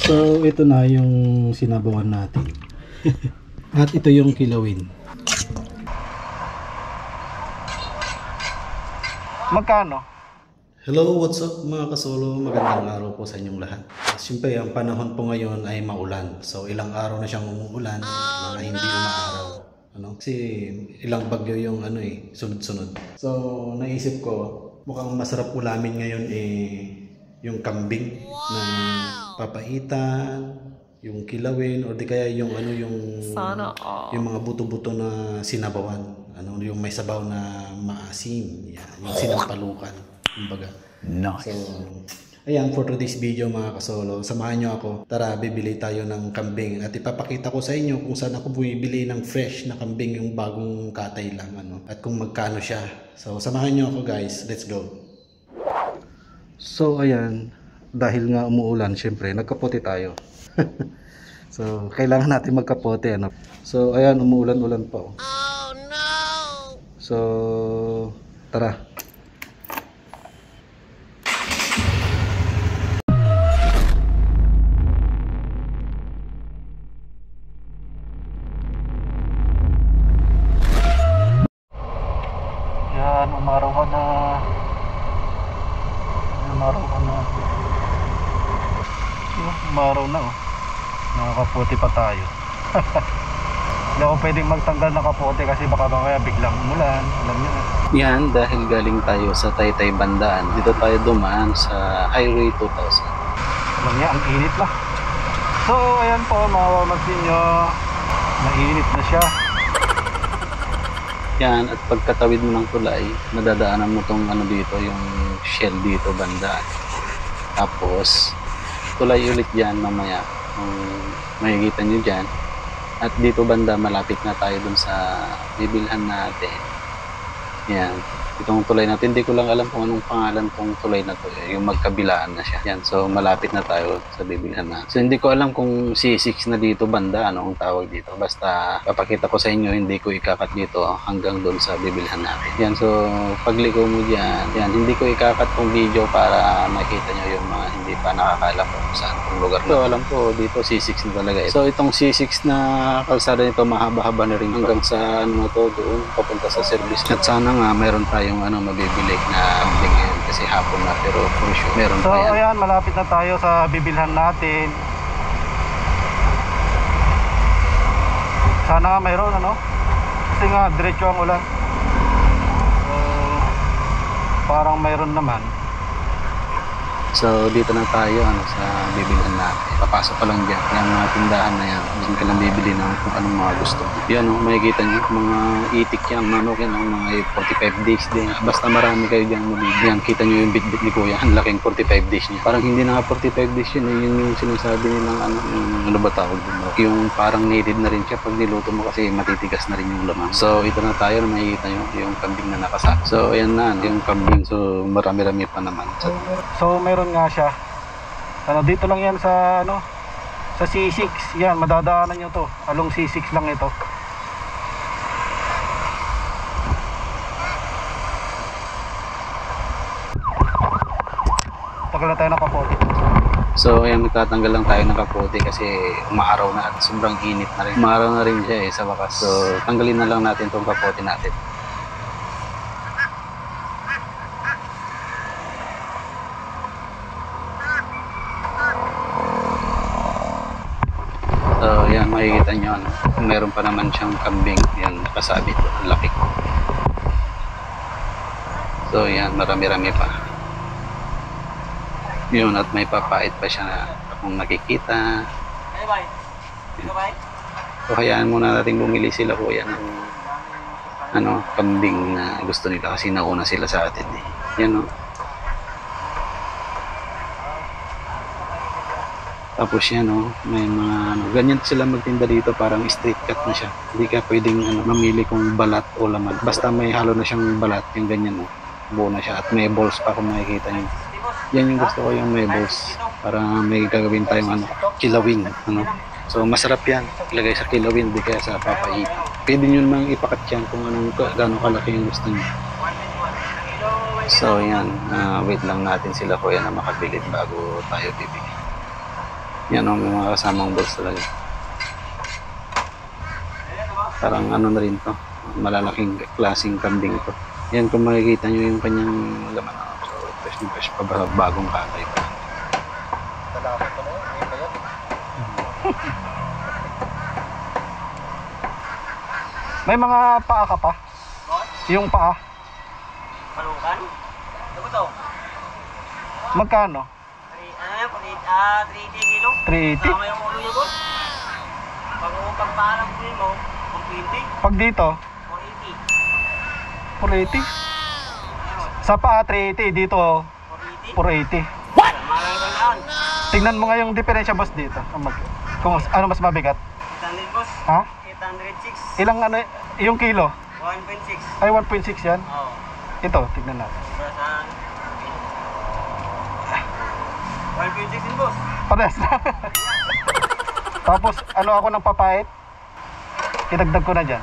So ito na yung sinabawan natin. At ito yung kilawin. Magkano? Hello, what's up mga kasolo? Magandang araw po sa inyong lahat. Siyempre, ang panahon po ngayon ay maulan. So ilang araw na siyang umuulan, mga hindi umaaraw. Kasi ilang bagyo yung sunod-sunod. So naisip ko, mukhang masarap ulamin ngayon yung kambing na papaitan, yung kilawin, o di kaya yung yung mga buto-buto na sinabawan. Yung may sabaw na maasim, yan, yung sinampalukan. Kumbaga. Nice. So, ayan, for today's video mga kasolo, samahan nyo ako. Tara, bibili tayo ng kambing. At ipapakita ko sa inyo kung saan ako bumibili ng fresh na kambing, yung bagong katay lang. At kung magkano siya. So, samahan nyo ako guys. Let's go. So, ayan. Dahil nga umuulan, syempre, nagkapote tayo. So, kailangan natin magkapote. So, ayan, umuulan-ulan pa. Oh, no! So, tara. Umaraw ka na. Umaraw na oh. Nakakaputi pa tayo. Hindi ako pwedeng magtanggal ng kapote kasi baka mamaya biglang umulan. Alam niyo na. Yan, dahil galing tayo sa Taytay Bandaan, dito tayo dumaan sa Highway 2000. Alam niya, ang init na. So ayan po, mapapansin nyo, mainit na siya. Yan, at pagkatawid mo ng tulay, madadaanan mo tong dito, yung Shell dito banda. Tapos, tulay ulit dyan mamaya, kung makikita nyo dyan. At dito banda, malapit na tayo dun sa bibilhan natin. Yan, itong tulay natin, hindi ko lang alam kung anong pangalan tong tulay na to, yung magkabilaan na siya. Yan, so malapit na tayo sa bibilhan natin. So hindi ko alam kung C6 na dito banda, ang tawag dito. Basta papakita ko sa inyo, hindi ko ikakat dito hanggang doon sa bibilhan natin. Yan, so pagliko mo dyan, yan, hindi ko ikakat tong video para makita nyo yung mga hindi pa nakakaalam kung saan tong lugar. So alam ko dito C6 na talaga ito. So itong C6 na kalsada nito, mahaba-haba na rin hanggang sa to doon papunta sa service. At sana nga meron tayong mabibili na kambing ngayon kasi hapon na, pero for sure meron so, pa yan. So ayan, malapit na tayo sa bibilhan natin. Sana nga mayroon kasi nga diretso ang ulan. So parang mayroon naman. So dito na tayo sa bibilhan natin. Papasok ka lang dyan. Yung mga tindahan na yan. Diyan ka lang bibili ng kung anong mga gusto. Yan makikita nyo. Mga itik yan. Manok yan. Mga 45 days din. Basta marami kayo dyan mabibili. Yan, kita nyo yung bit-bit ni Kuya. Ang laking 45 days niya. Parang hindi na nga 45 days yun. Yun yung sinasabi nilang ano ba tawag dun? Yung parang needed na rin siya pag niluto mo kasi matitigas na rin yung laman. So ito na tayo na makikita nyo yung kambing na nakasak. So ayan na. Yung kambing. So marami-rami pa naman. So meron nga siya. Dito lang yan sa sa C6. Yan, madadaanan nyo to. Along C6 lang ito. Tagal na tayo ng kapote. So ayan, magtatanggal lang tayo ng kapote kasi umaaraw na at sobrang init na rin. Umaaraw na rin siya sa wakas. So tanggalin na lang natin tong kapote natin. So yan, makikita nyo meron pa naman siyang kambing. Yan, nakasabit, ang laki. So yan, marami-rami pa. Yun, at may papait pa siya na kung nakikita. So hayaan muna natin bumili sila Kuya ng kambing na gusto nila kasi nauna sila sa atin Yan Tapos yan may mga ganyan sila magtinda dito, parang street cut na siya. Hindi ka pwedeng mamili kung balat o laman. Basta may halo na siyang balat, yung ganyan buo na siya. At may balls pa kung makikita niyo. Yan yung gusto ko, yung may balls. Para may gagawin tayong kilawin. So masarap yan, ilagay sa kilawin, di kaya sa papait. Pwede nyo namang ipakat yan kung gano'ng kalaki yung gusto nyo. So yan, wait lang natin sila Kuya na makabilit bago tayo bibili. Yan ang mga kasamang balls talaga. Parang ano na rin to, malalaking klaseng kambing to. Yan kung makikita nyo yung kanyang laman. So fresh na fresh pa ba, bagong kakay pa. Salamat pa na yun. Ngayon ba yan? May mga paa ka pa? Yung paa? Malukan? Ano to? Magkano? 380 kilo. 380? Tama yung ulo niyo boss. Pag parang mo, 120. Pag dito, 480. 480. Sa paa, 380. Dito, 480. 480. Marang ganaan. Tingnan mo nga yung diferensya, boss, dito. Kung ano mas mabigat. 800 boss. Ha? 806. Ilang ano, yung kilo? 1.6. Ay, 1.6 yan. Oo. Ito, tignan natin. Saan? 1.6 din boss. Parehas na. Tapos, ano ako ng papait? Idagdag ko na dyan.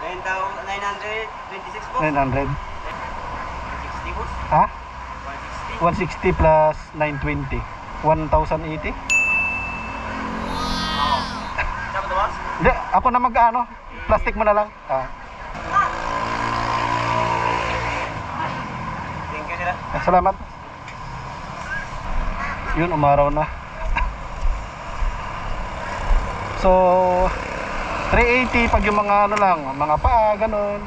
926 boss. 900. 160 boss. Ha? 160. 160 plus 920. 1,080? Oo. Sabi to boss? Hindi, ako na mag-ano. Plastic mo na lang. Thank you sila. Salamat. Yun, umaraw na. So, 380 pag yung mga ano lang, mga paa, ganun.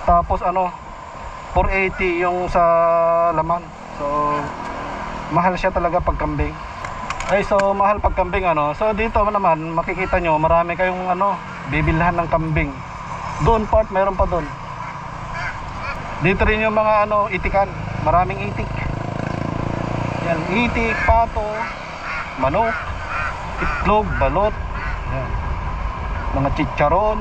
Tapos ano, 480 yung sa laman. So, mahal siya talaga pag kambing. Ay, so mahal pag kambing ano. So dito naman makikita nyo, marami kayong ano, bibilhan ng kambing. Doon part, mayroon pa doon. Dito rin yung mga ano, itikan. Maraming itik. Yan, itik, pato, manok, itlog, balot. Yan. Mga chicharon.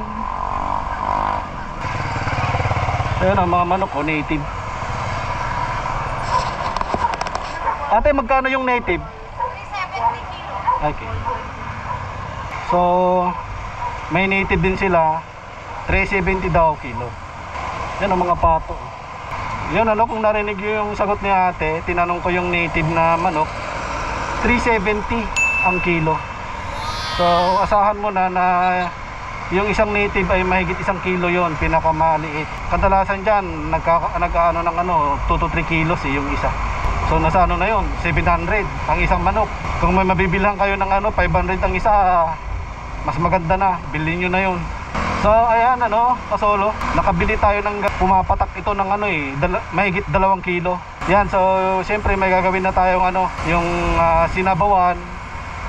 Yan ang mga manok o native. Ate, magkano yung native? 370 kilo. Okay. So, may native din sila. 370 daw kilo. Yan ang mga pato. Yan ano, kung narinig yung sagot ni ate, tinanong ko yung native na manok, 370 ang kilo. So, asahan mo na yung isang native ay mahigit 1 kilo yon, pinakamaliit. Kadalasan dyan, nagkaano ng ano, 2 to 3 kilos yung isa. So, nasa ano na yon, 700 ang isang manok. Kung may mabibilhan kayo ng ano, 500 ang isa, mas maganda na, bilhin nyo na yon. So, ayan ano, kasolo, nakabili tayo ng pumapatak ito ng ano mahigit 2 kilo. Yan, so, siyempre may gagawin na tayong ano, yung sinabawan,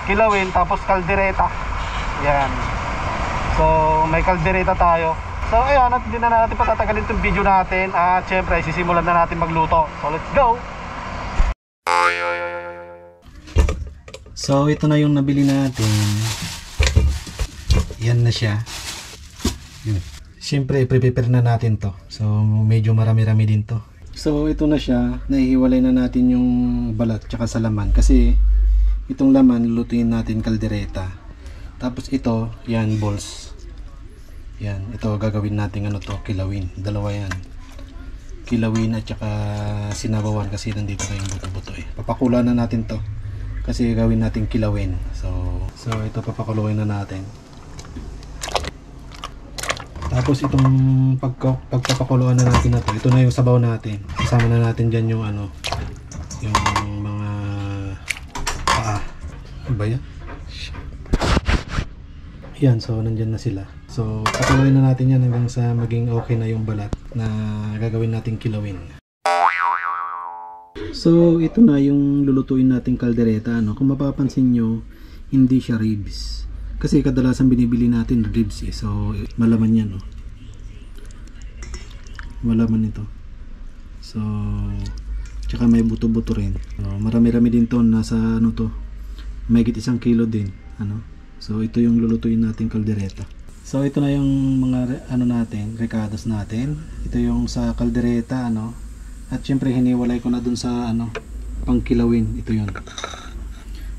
kilawin, tapos kaldereta. Yan. So, may kaldereta tayo. So, ayan, at hindi na natin patatagalin itong video natin. At siyempre, sisimulan na natin magluto. So, let's go! So, ito na yung nabili natin. Yan na siya. Siyempre, prepare na natin to. So, medyo marami-rami din to. So, ito na siya. Nahihiwalay na natin yung balat tsaka sa laman. Kasi, itong laman, lulutuin natin kaldereta. Tapos ito, yan, balls. Yan, ito gagawin natin ano to, kilawin. Dalawa yan. Kilawin at saka sinabawan kasi nandito na yung buto-buto eh. Papakulan na natin to. Kasi gagawin natin kilawin. So ito papakuluin na natin. Tapos itong pagpapakuluan na natin na to, ito na yung sabaw natin. Kasama na natin dyan yung ano, yung mga paa. Ano ba yan? Yan, so nandyan na sila. So pakuluin na natin yan hanggang sa maging okay na yung balat na gagawin natin kilawin. So ito na yung lulutuin nating kaldereta, ano. Kung mapapansin nyo, hindi siya ribs. Kasi kadalasan binibili natin ribs eh. So malaman yan, no. Malaman ito. So tsaka may buto-buto rin. So, marami-rami din to, nasa ano to, mahigit 1 kilo din, ano. So ito yung lulutuin nating kaldereta. So ito na yung mga ano natin, recados natin. Ito yung sa kaldereta, ano. At syempre hiniwalay ko na dun sa ano, pangkilawin. Ito yun.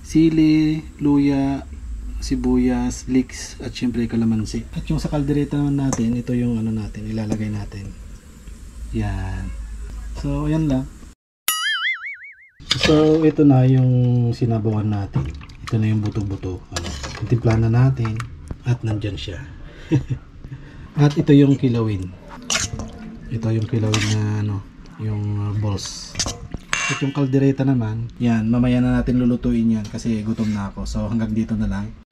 Sili, luya, sibuyas, leeks, at syempre kalamansi. At yung sa kaldereta naman natin, ito yung ano natin, ilalagay natin. Yan. So ayan lang. So ito na yung sinabawan natin. Ito na yung buto-buto. Ano, timplahan na natin. At nandyan siya. At ito yung kilawin. Ito yung kilawin na ano, yung balls. At yung kaldereta naman, yan, mamaya na natin lulutuin yan kasi gutom na ako. So hanggang dito na lang.